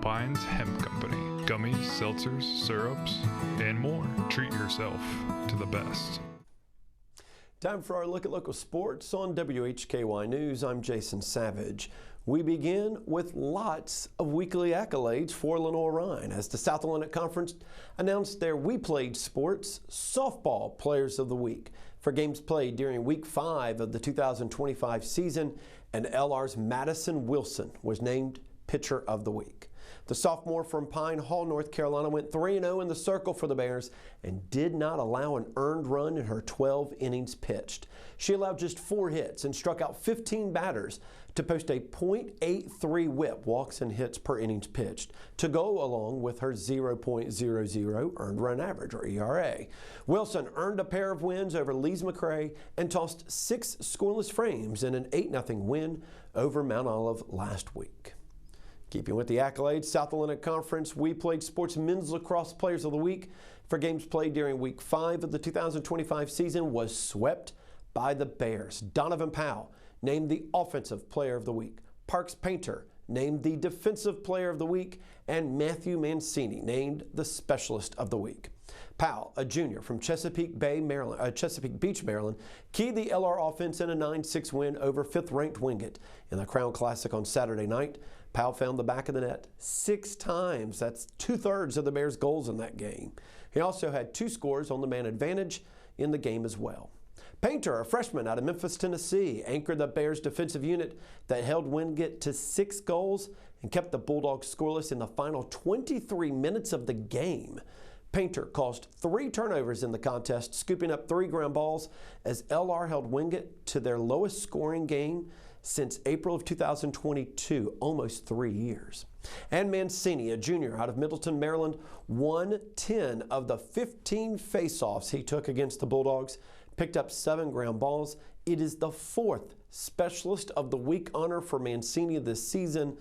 Alpine's Hemp Company. Gummies, seltzers, syrups, and more. Treat yourself to the best. Time for our look at local sports on WHKY News. I'm Jason Savage. We begin with lots of weekly accolades for Lenoir-Rhyne as the South Atlantic Conference announced their We Played Sports Softball Players of the Week for games played during Week 5 of the 2025 season, and LR's Madison Wilson was named Pitcher of the Week. The sophomore from Pine Hall, North Carolina, went 3-0 in the circle for the Bears and did not allow an earned run in her 12 innings pitched. She allowed just 4 hits and struck out 15 batters to post a .83 whip, walks and hits per innings pitched, to go along with her 0.00 earned run average, or ERA. Wilson earned a pair of wins over Lees McRae and tossed 6 scoreless frames in an 8-0 win over Mount Olive last week. Keeping with the accolades, South Atlantic Conference We Played Sports Men's Lacrosse Players of the Week for games played during Week 5 of the 2025 season was swept by the Bears. Donovan Powell named the Offensive Player of the Week. Parks Painter named the Defensive Player of the Week, and Matthew Mancini named the Specialist of the Week. Powell, a junior from Chesapeake Beach, Maryland, keyed the LR offense in a 9-6 win over 5th-ranked Wingate in the Crown Classic on Saturday night. Powell found the back of the net 6 times. That's 2/3 of the Bears' goals in that game. He also had 2 scores on the man advantage in the game as well. Painter, a freshman out of Memphis, Tennessee, anchored the Bears' defensive unit that held Wingate to 6 goals and kept the Bulldogs scoreless in the final 23 minutes of the game. Painter caused 3 turnovers in the contest, scooping up 3 ground balls as LR held Wingate to their lowest scoring game since April of 2022, almost 3 years. And Mancini, a junior out of Middleton, Maryland, won 10 of the 15 faceoffs he took against the Bulldogs, picked up 7 ground balls. It is the 4th Specialist of the Week honor for Mancini this season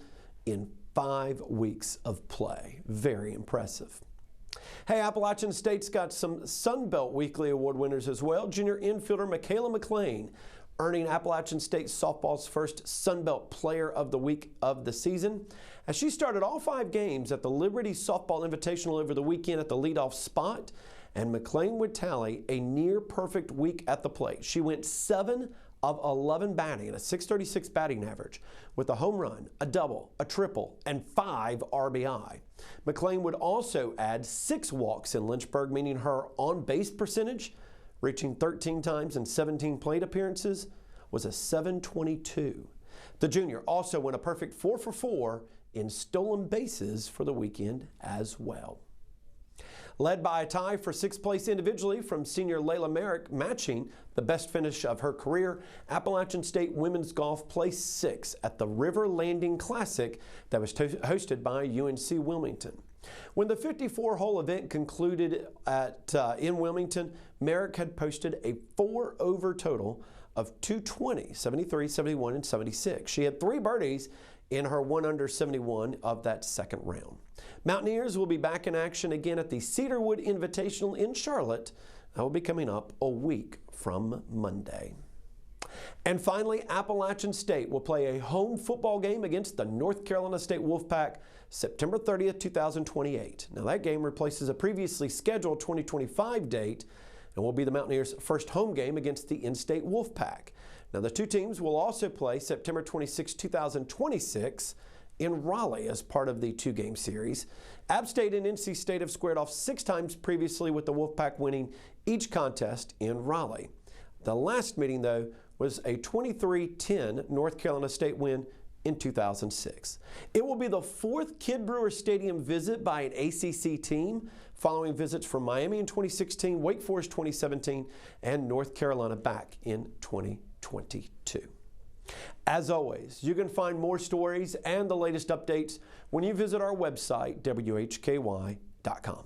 in 5 weeks of play. Very impressive. Hey, Appalachian State's got some Sun Belt Weekly Award winners as well. Junior infielder Michaela McLean earning Appalachian State softball's first Sun Belt Player of the Week of the season, as she started all 5 games at the Liberty Softball Invitational over the weekend at the leadoff spot, and McLean would tally a near-perfect week at the plate. She went 7 of 11 batting and a .636 batting average with a home run, a double, a triple, and 5 RBI. McLean would also add 6 walks in Lynchburg, meaning her on-base percentage, reaching 13 times and 17 plate appearances, was a .722. The junior also went a perfect 4 for 4 in stolen bases for the weekend as well. Led by a tie for 6th place individually from senior Layla Merrick, matching the best finish of her career, Appalachian State women's golf placed 6th at the River Landing Classic that was hosted by UNC Wilmington. When the 54-hole event concluded in Wilmington, Merrick had posted a 4-over total of 220, 73, 71, and 76. She had 3 birdies in her 1-under 71 of that second round. Mountaineers will be back in action again at the Cedarwood Invitational in Charlotte. That will be coming up a week from Monday. And finally, Appalachian State will play a home football game against the North Carolina State Wolfpack September 30th, 2028. Now that game replaces a previously scheduled 2025 date and will be the Mountaineers' first home game against the in-state Wolfpack. Now the 2 teams will also play September 26, 2026 in Raleigh as part of the 2-game series. App State and NC State have squared off 6 times previously, with the Wolfpack winning each contest in Raleigh. The last meeting, though, was a 23-10 North Carolina State win in 2006. It will be the 4th Kidd Brewer Stadium visit by an ACC team, following visits from Miami in 2016, Wake Forest 2017, and North Carolina back in 2022. As always, you can find more stories and the latest updates when you visit our website, WHKY.com.